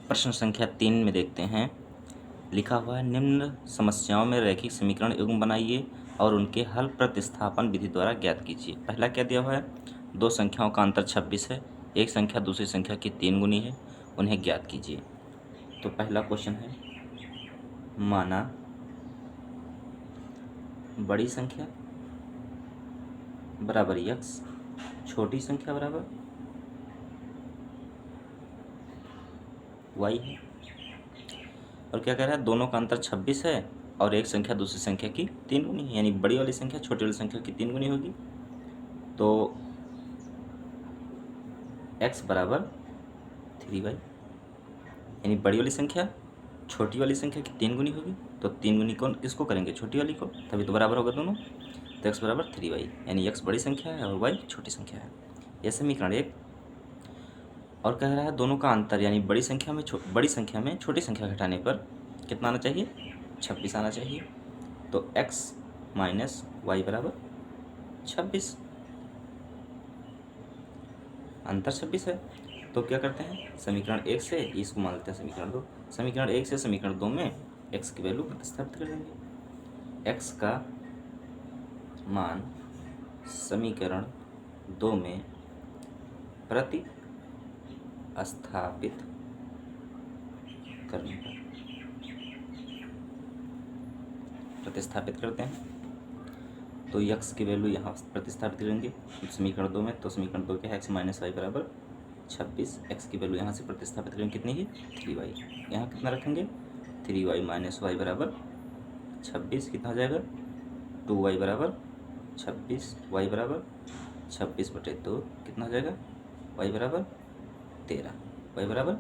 प्रश्न संख्या 3 में देखते हैं। लिखा हुआ है, निम्न समस्याओं में रैखिक समीकरण युग्म बनाइए और उनके हल प्रतिस्थापन विधि द्वारा ज्ञात कीजिए। पहला क्या दिया हुआ है, दो संख्याओं का अंतर 26 है, एक संख्या दूसरी संख्या की 3 गुनी है, उन्हें ज्ञात कीजिए। तो पहला क्वेश्चन है, माना बड़ी संख्या बराबर यक्स, छोटी संख्या बराबर वाई है। और क्या कह रहा है, दोनों का अंतर 26 है और एक संख्या दूसरी संख्या की 3 गुनी है, यानी बड़ी वाली संख्या छोटी वाली संख्या की 3 गुनी होगी। तो x बराबर 3y, यानी बड़ी वाली संख्या छोटी वाली संख्या की 3 गुनी होगी। तो 3 गुनी कौन किसको करेंगे, छोटी वाली को, तभी तो बराबर होगा दोनों। तो x बराबर 3y, यानी x बड़ी संख्या है और y छोटी संख्या है। यह समीकरण 1। और कह रहा है दोनों का अंतर, यानी बड़ी संख्या में छोटी संख्या घटाने पर कितना आना चाहिए, 26 आना चाहिए। तो x माइनस वाई बराबर 26, अंतर 26 है। तो क्या करते हैं, समीकरण 1 से इसको मान लेते हैं समीकरण 2। समीकरण 1 से समीकरण 2 में x की वैल्यू प्रतिस्थापित कर देंगे। x का मान समीकरण 2 में प्रतिस्थापित करने पर प्रतिस्थापित करते हैं। तो x की वैल्यू यहाँ प्रतिस्थापित करेंगे समीकरण 2 में। तो समीकरण 2 क्या है, x माइनस वाई बराबर 26। x की वैल्यू यहाँ से प्रतिस्थापित करेंगे, कितनी है 3y। यहाँ कितना रखेंगे, 3y माइनस वाई बराबर 26, कितना हो जाएगा 2y बराबर 26, y बराबर 26/2, कितना हो जाएगा y बराबर 13, y बराबर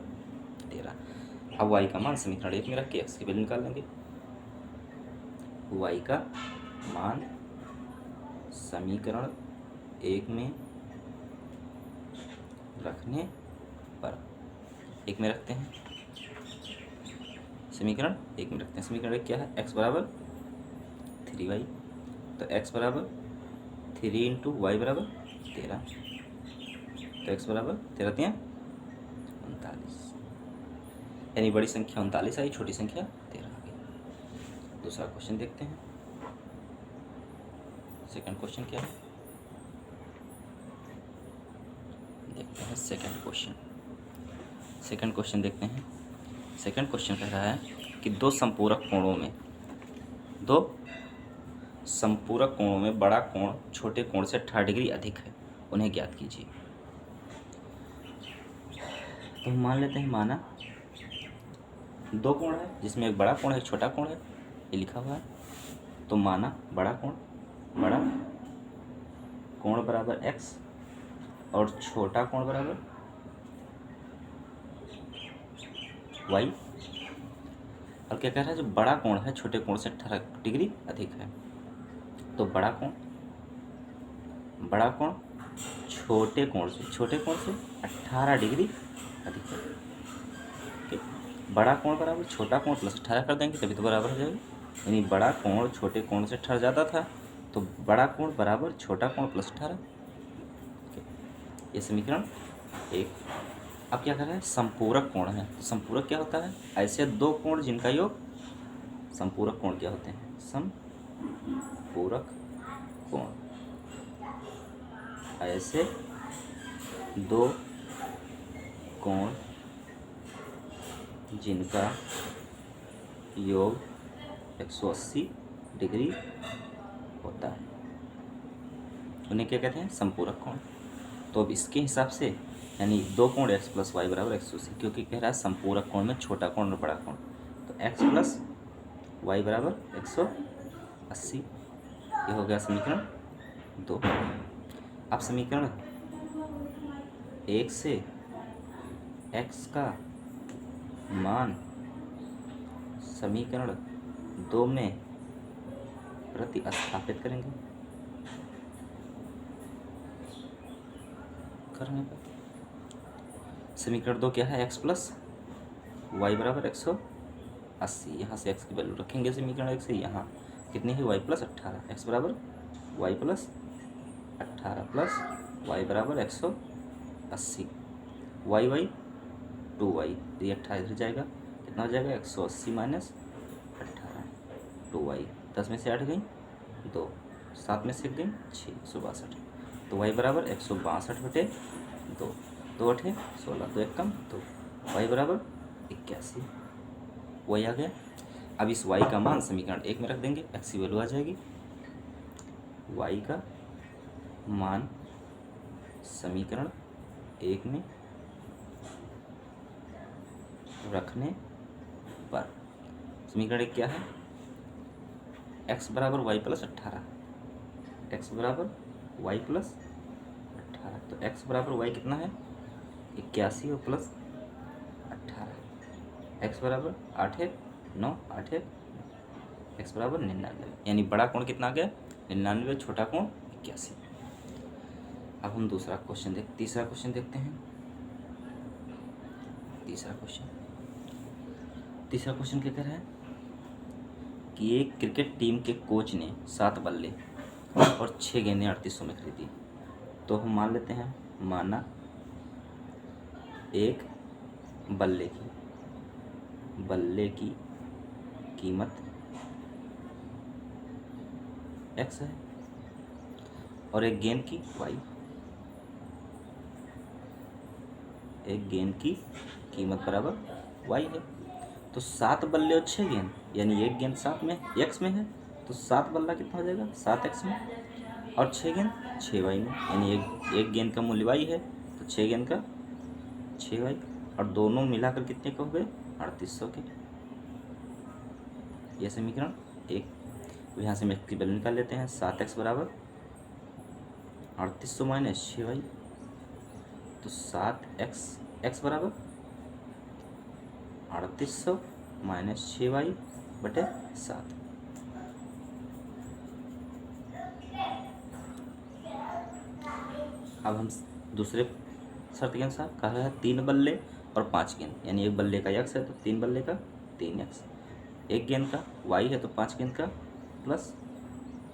13। अब y का मान समीकरण 1 में रख के x की वैल्यू निकाल लेंगे। y का मान समीकरण 1 में रखने पर, 1 में रखते हैं, समीकरण 1 में रखते हैं। समीकरण 1 क्या है, x बराबर 3y। तो x बराबर 3 इंटू वाई बराबर 13। तो x बराबर 13 3 39, यानी बड़ी संख्या 39 आई, छोटी संख्या 13 आ गई। दूसरा क्वेश्चन देखते हैं। सेकंड क्वेश्चन क्या है, देखते हैं सेकंड क्वेश्चन। सेकंड क्वेश्चन देखते हैं। सेकंड क्वेश्चन कह रहा है कि दो संपूरक कोणों में बड़ा कोण छोटे कोण से 18 डिग्री अधिक है, उन्हें ज्ञात कीजिए। तो मान लेते हैं, माना दो कोण है जिसमें एक बड़ा कोण है एक छोटा कोण है, ये लिखा हुआ है। तो माना बड़ा कोण बराबर x और छोटा कोण बराबर y। और क्या कह रहा है, जो बड़ा कोण है छोटे कोण से 18 डिग्री अधिक है। तो बड़ा कोण छोटे कोण से 18 डिग्री अधिक है। ठीक, बड़ा कोण बराबर छोटा कोण प्लस 18 कर देंगे, तभी तो बराबर हो जाएगा। यानी बड़ा कोण छोटे कोण से 18 ज़्यादा था, तो बड़ा कोण बराबर छोटा कोण प्लस 18। ये समीकरण 1। अब क्या कर रहा है, संपूरक कोण है। तो संपूरक क्या होता है, ऐसे दो कोण जिनका योग, संपूरक कोण क्या होते हैं, संपूरक कोण ऐसे दो कोण जिनका योग 180 डिग्री होता है, उन्हें क्या कहते हैं, संपूरक कोण। तो अब इसके हिसाब से, यानी दो कोण x प्लस वाई बराबर 180, क्योंकि कह रहा है संपूरक कोण में छोटा कोण और बड़ा कोण, तो x प्लस वाई बराबर 180। ये हो गया समीकरण 2। अब समीकरण 1 से x का मान समीकरण 2 में प्रतिस्थापित करेंगे। करने पर समीकरण 2 क्या है, x प्लस वाई बराबर 180। यहाँ से x की वैल्यू रखेंगे समीकरण 1 से, यहाँ कितनी है y प्लस 18, x बराबर y प्लस 18 प्लस y बराबर 180। y 2y, तो ये 18 इधर जाएगा, कितना हो जाएगा 180 माइनस 18, 2y, 10 में से 8 गई 2, 7 में से 1 गई 6, 162, तो y बराबर 162 बटे 2, 2 8 16, 2 1 कम 2, y बराबर 81, y आ गया। अब इस y का मान समीकरण 1 में रख देंगे, x की वैल्यू आ जाएगी, y का मान समीकरण 1 में रखने पर समीकरण 1 क्या है, x बराबर y प्लस 18, x बराबर y प्लस 18, तो x बराबर y कितना है 81 और प्लस 18, x बराबर 8 है 9, 8 है, x बराबर 99, यानी बड़ा कोण कितना आ गया 99, छोटा कोण 81। अब हम तीसरा क्वेश्चन देखते हैं। तीसरा क्वेश्चन क्या कह रहा है कि एक क्रिकेट टीम के कोच ने 7 बल्ले और 6 गेंदें 3800 में खरीदी, तो हम मान लेते हैं, माना एक बल्ले की कीमत x है और एक गेंद की y, एक गेंद की कीमत बराबर y है, तो 7 बल्ले और 6 गेंद, यानी एक गेंद 7 में x में है, तो 7 बल्ला कितना हो जाएगा 7x में, और 6 गेंद 6y में, यानी एक गेंद का मूल्य y है, तो 6 गेंद का 6y, और दोनों मिलाकर कितने के हो गए 3800 के। यह समीकरण 1। तो यहाँ से हम x की वैल्यू निकाल लेते हैं, 7x बराबर 3800 माइनस 6y, तो 7x बराबर 3800 माइनस 6y बटे 7। अब हम दूसरे शर्त के अनुसार कह रहा है 3 बल्ले और 5 गेंद, यानी एक बल्ले का x है तो 3 बल्ले का 3x, एक गेंद का y है तो 5 गेंद का प्लस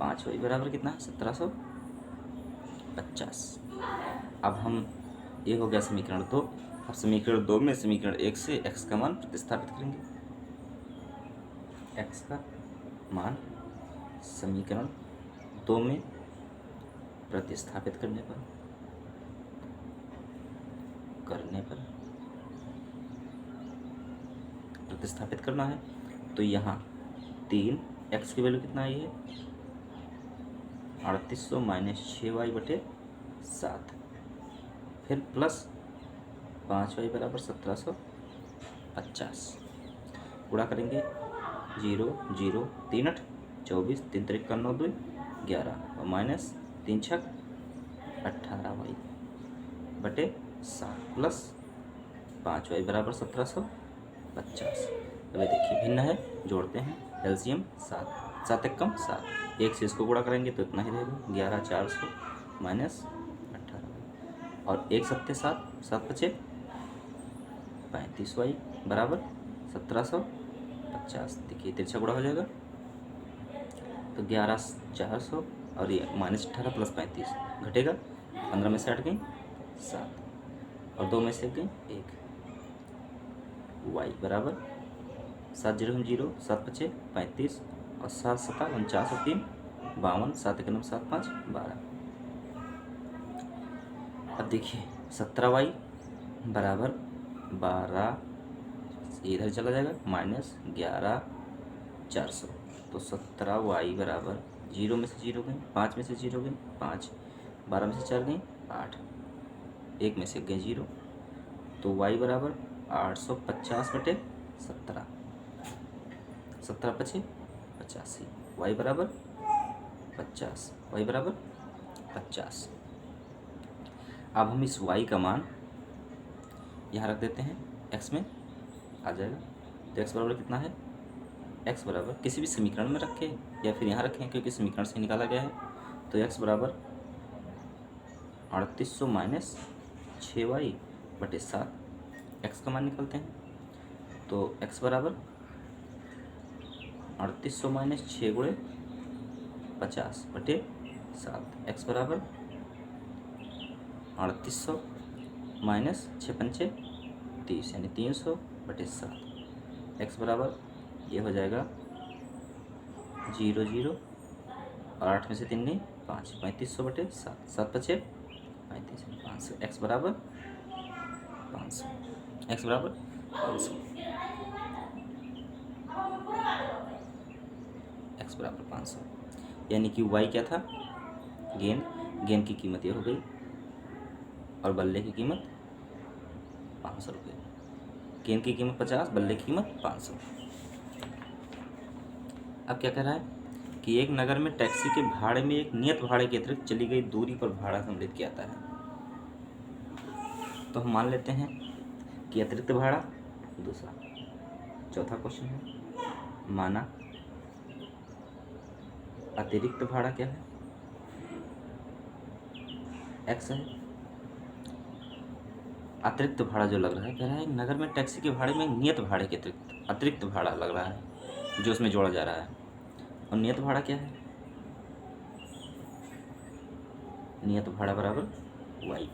5y बराबर कितना है 1750। अब हम ये हो गया समीकरण 2। अब समीकरण 2 में समीकरण 1 से x का मान प्रतिस्थापित करेंगे, x का मान समीकरण 2 में प्रतिस्थापित करने पर प्रतिस्थापित करना है, तो यहाँ 3x की वैल्यू कितना आई है 3800 माइनस 6y बटे 7, फिर प्लस 5y बराबर 1750, गुणा करेंगे 0 0 3 8 24, 3 3 9 2 11 और माइनस 3 6 18y बटे 7 प्लस 5y बराबर 1750। अब ये देखिए भिन्न है, जोड़ते हैं, एलसीएम 7, 7 1 कम 7, एक से इसको गुणा करेंगे तो इतना ही रहेगा 11 400 माइनस 18 और 1 7 7 7 5 35y बराबर 1750। देखिए तिरछा गुणा हो जाएगा तो 11 400 और ये माइनस 18 प्लस 35 घटेगा, 15 में से 8 गई 7 और 2 में से गई 1, y बराबर 7 0 0 7 5 35 और 7 7 49 और 3 52, 7 1 7 5 12। अब देखिए 17y बराबर 12, इधर चला जाएगा माइनस 11 400, तो 17y बराबर 0 में से 0 गई, 5 में से 0 गई 5, 12 में से 4 गई 8, 1 में से गई 0, तो y बराबर 850 बटे 17, 17 5 85, y बराबर 50, y बराबर 50। अब हम इस y का मान यहाँ रख देते हैं, x में आ जाएगा, तो x बराबर कितना है, x बराबर किसी भी समीकरण में रखें या फिर यहाँ रखें क्योंकि समीकरण से निकाला गया है, तो x बराबर 3800 माइनस 6y बटे 7, x का मान निकालते हैं, तो x बराबर 3800 माइनस 6 गुणे 50 बटे 7, x बराबर 3800 माइनस 6 पंचे 30 यानी 300/7। एक्स बराबर ये हो जाएगा 0 0 और 8 में से 3 नहीं 5, 3500/7, 7×5 35, 500। एक्स बराबर 500, एक्स बराबर 500, एक्स बराबर 500। यानी कि वाई क्या था, गेंद की कीमत ये हो गई और बल्ले की कीमत 500 रुपये। गेंद की कीमत 50, बल्ले की कीमत 500। अब क्या कह रहा है कि एक नगर में टैक्सी के भाड़े में एक नियत भाड़े के अतिरिक्त चली गई दूरी पर भाड़ा सम्मिलित किया जाता है। तो हम मान लेते हैं कि अतिरिक्त भाड़ा दूसरा। चौथा क्वेश्चन है, माना अतिरिक्त भाड़ा क्या है, एक्स है। अतिरिक्त भाड़ा जो लग रहा है, कह रहा है नगर में टैक्सी के भाड़े में नियत भाड़े के अतिरिक्त भाड़ा लग रहा है जो उसमें जोड़ा जा रहा है। और नियत भाड़ा क्या है, नियत भाड़ा बराबर वाई।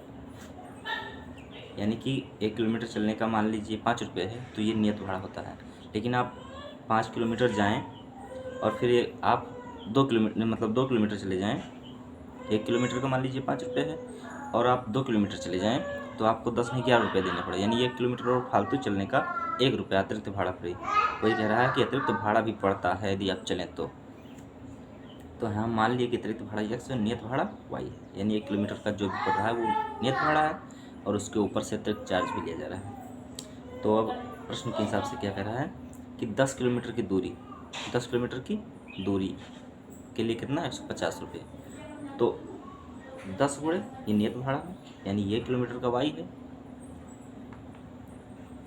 यानी कि 1 किलोमीटर चलने का मान लीजिए 5 रुपये है, तो ये नियत भाड़ा होता है। लेकिन आप 5 किलोमीटर जाएं और फिर आप 2 किलोमीटर मतलब 2 किलोमीटर चले जाएं, 1 किलोमीटर का मान लीजिए 5 रुपये है और आप 2 किलोमीटर चले जाएं तो आपको 10 नहीं 11 रुपये देने पड़े, यानी 1 किलोमीटर और फालतू चलने का 1 रुपया अतिरिक्त भाड़ा पड़े। वही कह रहा है कि अतिरिक्त भाड़ा भी पड़ता है यदि आप चलें तो हम मान लिए कि अतिरिक्त भाड़ा एक्स है, नियत भाड़ा वाई है। यानी 1 किलोमीटर का जो भी पड़ रहा है वो नियत भाड़ा है और उसके ऊपर से अतिरिक्त चार्ज भी लिया जा रहा है। तो अब प्रश्न के हिसाब से क्या कह रहा है कि 10 किलोमीटर की दूरी के लिए कितना 150 रुपये। तो 10 गुणे ये नियत भाड़ा है, यानी ये किलोमीटर का वाई है।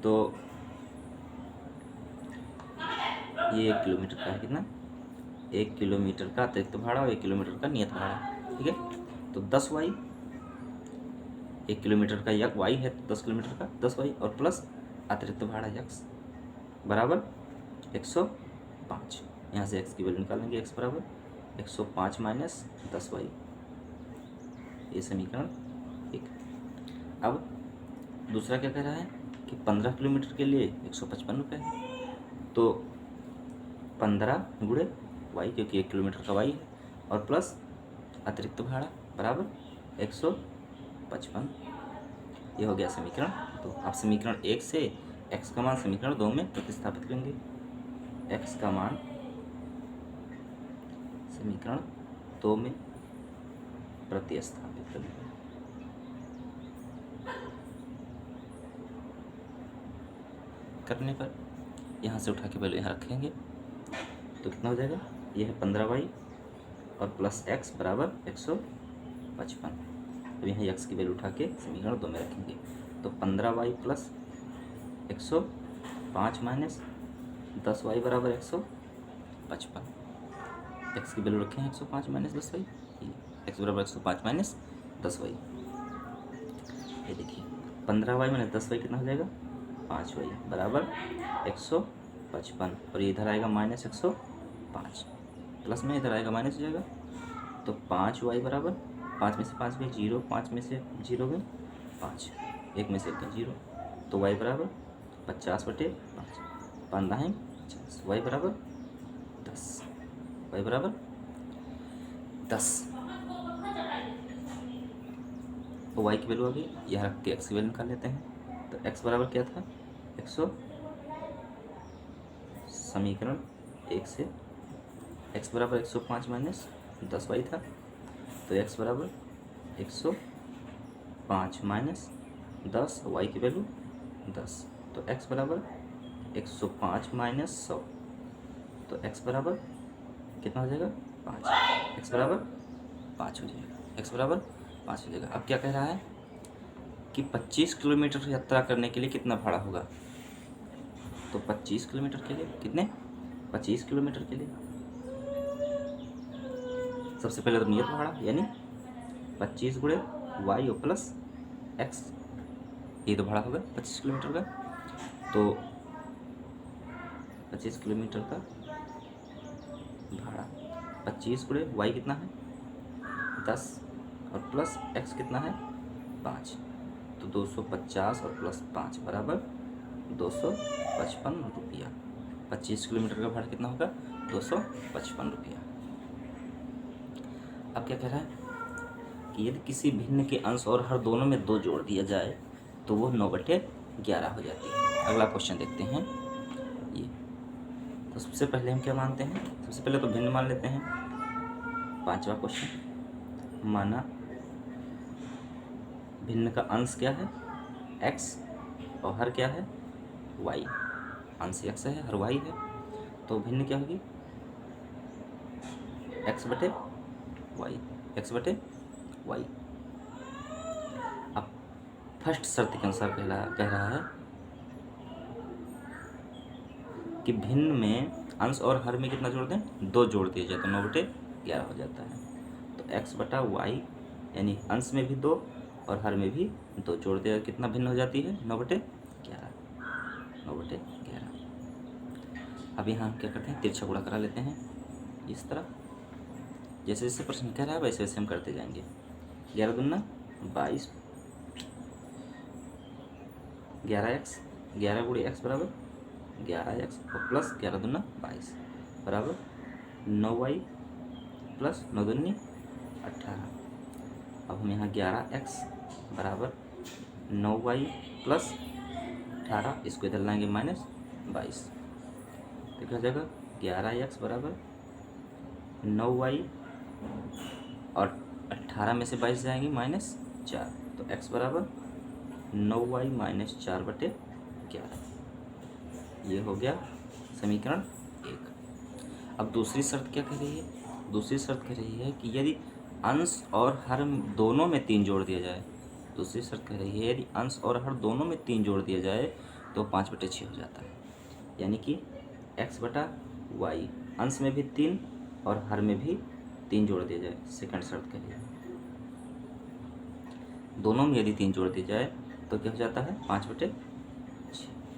तो ये 1 किलोमीटर का है कितना, 1 किलोमीटर का अतिरिक्त भाड़ा और 1 किलोमीटर का नियत भाड़ा, ठीक है। तो 10 वाई, 1 किलोमीटर का यक वाई है तो 10 किलोमीटर का 10 वाई और प्लस अतिरिक्त भाड़ा यक्स बराबर 105। यहाँ से एक्स की वैल्यू निकालेंगे, एक्स बराबर 105 माइनस 10 वाई, ये समीकरण 1। अब दूसरा क्या कह रहा है कि 15 किलोमीटर के लिए 155 रुपये है। तो 15 गुणे वाई, क्योंकि 1 किलोमीटर का वाई है, और प्लस अतिरिक्त भाड़ा बराबर 155। ये हो गया समीकरण। तो आप समीकरण 1 से x का मान समीकरण 2 में प्रतिस्थापित करेंगे। x का मान समीकरण 2 में प्रतिस्थापित करेंगे। करने पर यहाँ से उठा के पहले यहाँ रखेंगे तो कितना हो जाएगा, यह है 15 वाई और प्लस एक्स बराबर 155। अब यहाँ एक्स की वैल्यू उठा के समीकरण 2 में रखेंगे तो 15 वाई प्लस 105 माइनस 10 वाई बराबर 155। एक्स की वैल्यू रखें 105 माइनस 10 वाई, एक्स बराबर 105 माइनस 10 वाई। ये देखिए 15 वाई माइनस 10 वाई कितना हो जाएगा, 5 वाई बराबर 155। और ये इधर आएगा माइनस 105, प्लस में इधर आएगा माइनस हो जाएगा। तो 5 वाई बराबर 5 में से 5 गए 0, 5 में से 0 गए 5, 1 में से 1 गए 0। तो वाई बराबर 50/5, 15 है 50, वाई बराबर 10, वाई बराबर 10। तो वाई की वैल्यू आ गई, यहाँ रख के एक्स की वैल्यू निकाल लेते हैं। तो एक्स बराबर क्या था, 100, समीकरण 1 से एक्स बराबर 105 माइनस 10 वाई था। तो एक्स बराबर 105 माइनस 10, वाई की वैल्यू 10। तो एक्स बराबर 105 माइनस 100, तो एक्स बराबर कितना हो जाएगा 5, एक्स बराबर 5 हो जाएगा, एक्स बराबर 5 हो जाएगा। अब क्या कह रहा है कि 25 किलोमीटर यात्रा करने के लिए कितना भाड़ा होगा। तो 25 किलोमीटर के लिए कितने, 25 किलोमीटर के लिए सबसे पहले तो नियत भाड़ा यानी 25 गुणे वाई और प्लस एक्स, ये तो भाड़ा होगा 25 किलोमीटर का। तो 25 किलोमीटर का भाड़ा 25 गुणे वाई कितना है 10 और प्लस एक्स कितना है 5, तो 250 और प्लस 5 बराबर 255 रुपया। 25 किलोमीटर का भाड़ा कितना होगा? 255 रुपया। अब क्या कह रहा है कि यदि किसी भिन्न के अंश और हर दोनों में 2 जोड़ दिया जाए तो वो 9/11 हो जाती है। अगला क्वेश्चन देखते हैं ये। तो सबसे पहले हम क्या मानते हैं? सबसे पहले तो भिन्न मान लेते हैं। 5वां क्वेश्चन, माना भिन्न का अंश क्या है? x और हर क्या है? y। अंश x है, हर y है, तो भिन्न क्या होगी? x/y, x/y। अब फर्स्ट शर्त के अनुसार कह रहा है कि भिन्न में अंश और हर में कितना जोड़ दें? 2 जोड़ दिए जाए तो 9/11 हो जाता है। तो x/y यानी अंश में भी 2 और हर में भी 2 जोड़ दिया, कितना भिन्न हो जाती है? 9/11। 9/11। अब यहाँ हम क्या करते हैं? तिरछा गुणा करा लेते हैं इस तरह। जैसे जैसे प्रश्न कह रहा है वैसे वैसे हम करते जाएंगे। 11 दूना 22, 11x, 11 × x बराबर 11x और प्लस 11 दूना 22 बराबर 9y प्लस 9 दूनी 18। अब हम यहाँ 11x बराबर 9y प्लस 18, इसको इधर लाएंगे -22, तो क्या हो जाएगा? 11x बराबर 9y और 18 में से 22 जाएंगे -4, तो x बराबर 9y - 4/11। ये हो गया समीकरण 1। अब दूसरी शर्त क्या कह रही है? दूसरी शर्त कह रही है कि यदि अंश और हर दोनों में 3 जोड़ दिया जाए। दूसरी शर्त कह रही है यदि अंश और हर दोनों में 3 जोड़ दिया जाए तो 5/6 हो जाता है। यानी कि x/y, अंश में भी 3 और हर में भी 3 जोड़ दिया जाए। सेकंड शर्त कह रही है दोनों में यदि 3 जोड़ दिया जाए तो क्या हो जाता है? 5/6।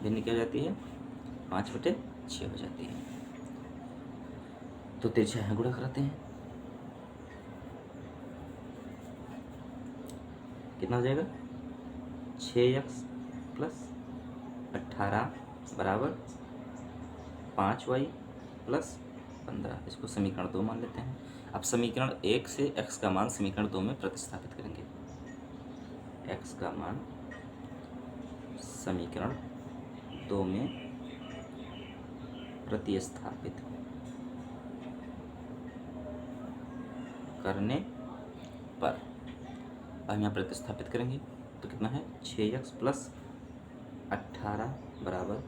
भिन्न क्या हो जाती है? 5/6 हो जाती है। तो तिरछा यहाँ गुणा कराते हैं, कितना हो जाएगा? 6x प्लस 18 बराबर 5y प्लस 15। इसको समीकरण 2 मान लेते हैं। अब समीकरण 1 से x का मान समीकरण 2 में प्रतिस्थापित करेंगे। x का मान समीकरण 2 में प्रतिस्थापित करने पर, हम यहाँ प्रतिस्थापित करेंगे तो कितना है? 6x प्लस 18 बराबर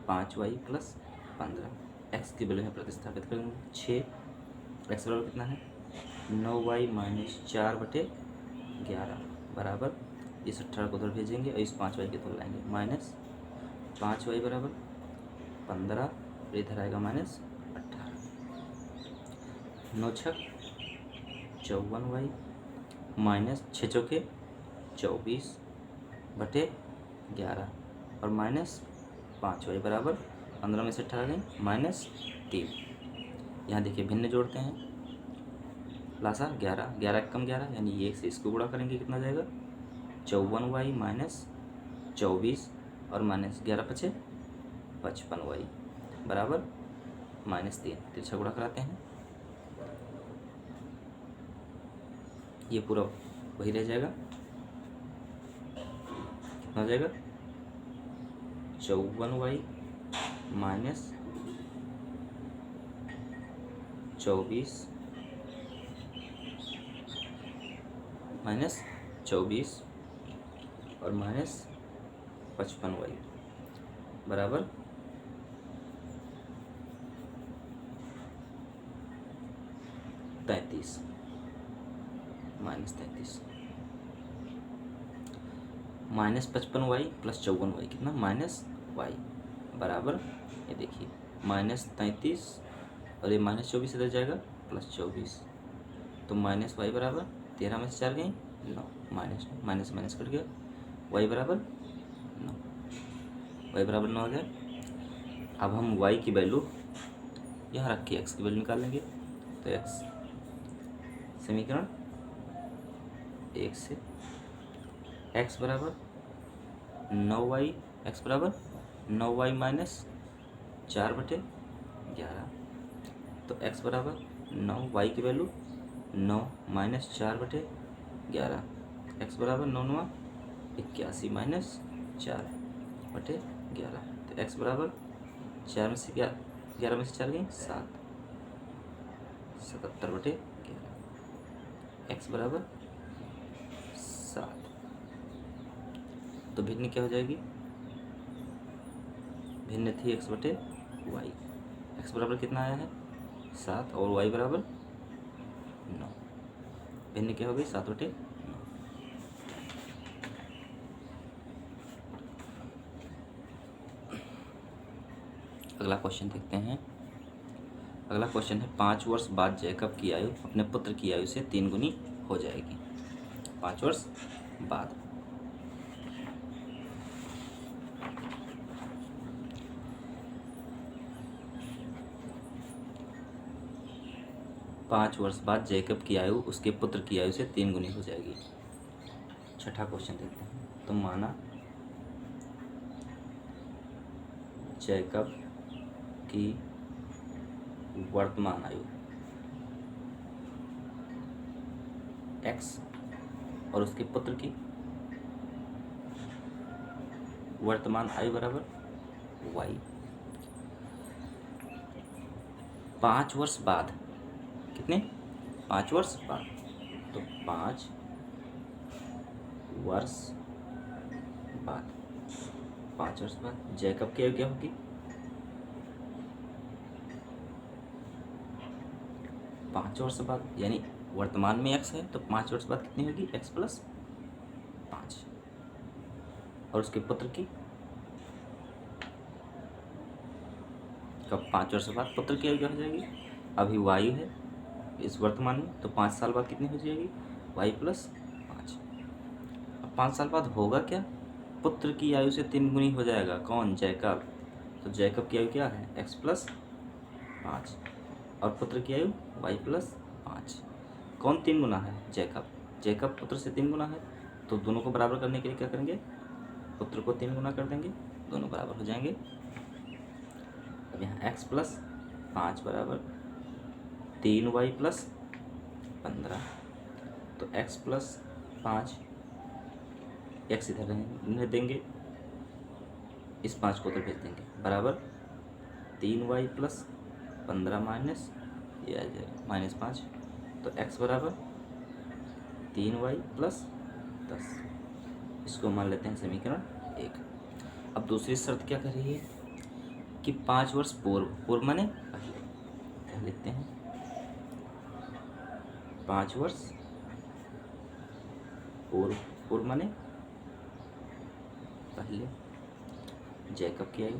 5y प्लस 15। x की वैल्यू में प्रतिस्थापित करेंगे। 6x बराबर कितना है? 9y - 4/11 बराबर, इस 18 को उधर भेजेंगे और इस 5y के उधर लाएंगे, -5y बराबर 15, इधर आएगा -18। 9 × 54y -6 × 24/11 और -5y बराबर 15 में से 18 गई -3। यहाँ देखिए भिन्न जोड़ते हैं, लासा 11, 11 कम 11 यानी ये से इसको गुणा करेंगे, कितना जाएगा? 54y - 24 और -11 × 55y बराबर -3। तिरछा गुणा कराते हैं, ये पूरा वही रह जाएगा। कितना हो जाएगा? 54y - 24 और -55y बराबर 33, -33। -55y प्लस 54y कितना? -y बराबर, ये देखिए -33 और ये -24 इधर जाएगा +24, तो -y बराबर 13 में से 4 गई 9, माइनस कट गया, y बराबर 9, y बराबर 9 आ गया। अब हम y की वैल्यू यहाँ रख के x की वैल्यू निकाल लेंगे। तो x समीकरण 1 से एक्स बराबर 9y, एक्स बराबर 9y माइनस 4/11। तो एक्स बराबर 9, y की वैल्यू 9 माइनस 4/11। एक्स बराबर 9 81 माइनस 4/11। तो एक्स बराबर 4 में से 11 में से 4 गई 7, 77/11। एक्स बराबर 7। तो भिन्न क्या हो जाएगी? भिन्न थी x/y। एक्स बराबर कितना आया है 7 और y बराबर 9। भिन्न क्या हो गई 7/9। अगला क्वेश्चन देखते हैं। अगला क्वेश्चन है 5 वर्ष बाद जैकब की आयु अपने पुत्र की आयु से 3 गुनी हो जाएगी। 5 वर्ष बाद 5 वर्ष बाद जैकब की आयु उसके पुत्र की आयु से 3 गुनी हो जाएगी। छठा क्वेश्चन देखते हैं। तो माना जैकब की वर्तमान आयु x और उसके पुत्र की वर्तमान आयु बराबर y। 5 वर्ष बाद कितने? 5 वर्ष बाद। तो 5 वर्ष बाद 5 वर्ष बाद जैकब की आयु क्या होगी? 5 वर्ष बाद यानी वर्तमान में x है तो 5 वर्ष बाद कितनी होगी? x + 5। और उसके पुत्र की कब? 5 वर्ष बाद पुत्र की आयु क्या हो जाएगी? अभी वायु है इस वर्तमान में तो 5 साल बाद कितनी हो जाएगी? y + 5। अब 5 साल बाद होगा क्या? पुत्र की आयु से 3 गुनी हो जाएगा। कौन? जैकब। तो जैकब की आयु क्या है? x + 5 और पुत्र की आयु y + 5। कौन 3 गुना है? जैकब। जैकब पुत्र से 3 गुना है तो दोनों को बराबर करने के लिए क्या करेंगे? पुत्र को 3 गुना कर देंगे, दोनों बराबर हो जाएंगे। अब यहाँ x + 5 बराबर 3y + 15। तो x + 5 x इधर रहने देंगे, इस 5 को उधर भेज देंगे बराबर 3y + 15 माइनस ये आ जाएगा -5। तो x बराबर 3y + 10। इसको मान लेते हैं समीकरण 1। अब दूसरी शर्त क्या कर रही है कि 5 वर्ष पूर्व, पूर्व माने पहले, लिखते हैं 5 वर्ष पूर्व, पूर्व माने पहले जैकब की आयु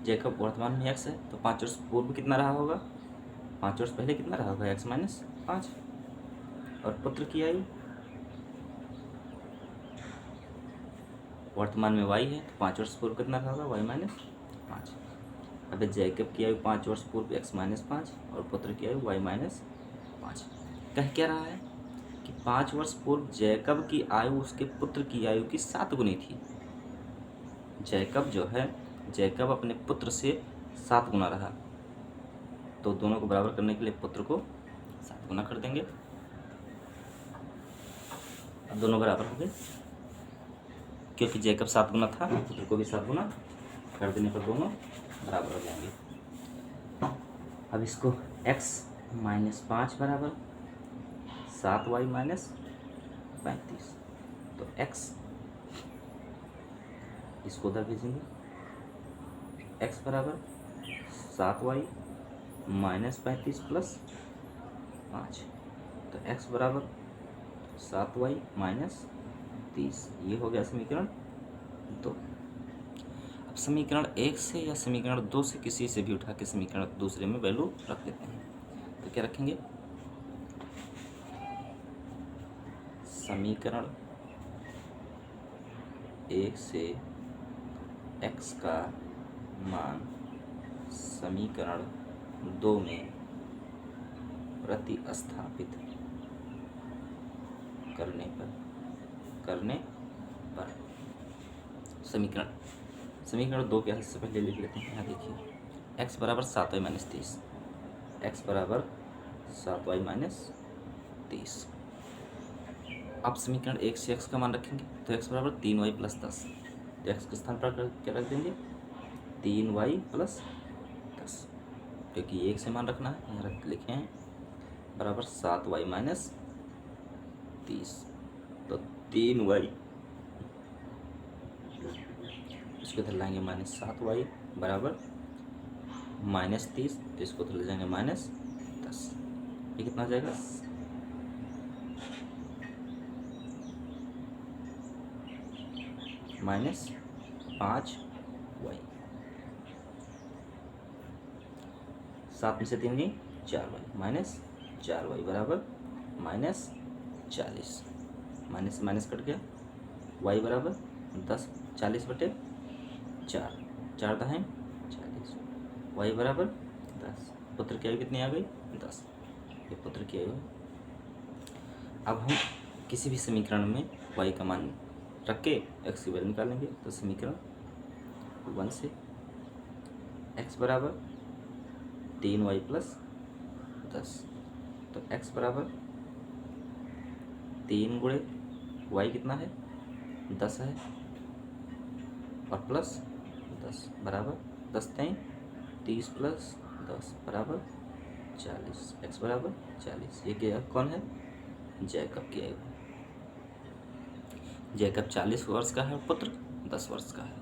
जैकब वर्तमान में x है तो 5 वर्ष पूर्व कितना रहा होगा? 5 वर्ष पहले कितना रहा होगा? x - 5। और पुत्र की आयु वर्तमान में y है तो 5 वर्ष पूर्व कितना रहा होगा? y - 5। अब जैकब की आयु 5 वर्ष पूर्व x - 5 और पुत्र की आयु y - 5। कह क्या रहा है कि 5 वर्ष पूर्व जैकब की आयु उसके पुत्र की आयु की 7 गुनी थी। जैकब जो है, जैकब अपने पुत्र से 7 गुना रहा तो दोनों को बराबर करने के लिए पुत्र को 7 गुना कर देंगे। अब दोनों बराबर हो गए क्योंकि जैकब 7 गुना था, पुत्र को भी 7 गुना कर देने पर दोनों बराबर हो जाएंगे। अब इसको x - 5 बराबर 7y - 35। तो x इसको उधर भेजेंगे, x बराबर 7y - 35 + 5। तो x बराबर 7y - 30। ये हो गया समीकरण 2। अब समीकरण 1 से या समीकरण 2 से किसी से भी उठा के समीकरण दूसरे में वैल्यू रख देते हैं। तो क्या रखेंगे? समीकरण 1 से x का मान समीकरण 2 में प्रतिस्थापित करने पर समीकरण 2 के हल से पहले लिख लेते हैं। यहाँ देखिए x बराबर 7y माइनस 30, x बराबर 7y माइनस 30। अब समीकरण 1 से x का मान रखेंगे तो x बराबर 3y प्लस 10, तो x के स्थान पर क्या रख देंगे 3y प्लस 10, क्योंकि 1 से मान रखना है। यहाँ लिखे हैं बराबर 7y माइनस 30, तो 3y इसको इधर लाएंगे माइनस 7y बराबर माइनस 30, तो इसको इधर ले जाएंगे माइनस 10। ये कितना आ जाएगा माइनस 5y, 7 में से 3 गई 4y, माइनस 4y बराबर माइनस 40। माइनस से माइनस कट गया, y बराबर 10, 40/4, 4 दहें 40, y बराबर 10। पुत्र की आयु कितनी आ गई 10, ये पुत्र की आयु। अब हम किसी भी समीकरण में y का मान रख के x की वैल्यू निकालेंगे। तो समीकरण 1 से x बराबर 3y प्लस 10, तो x बराबर 3 गुणे y कितना है 10 है, और प्लस 10 बराबर 10 तें 30 प्लस 10 बराबर 40, x बराबर 40। ये क्या कौन है जैकब की आयु। जैकब 40 वर्ष का है, पुत्र 10 वर्ष का है।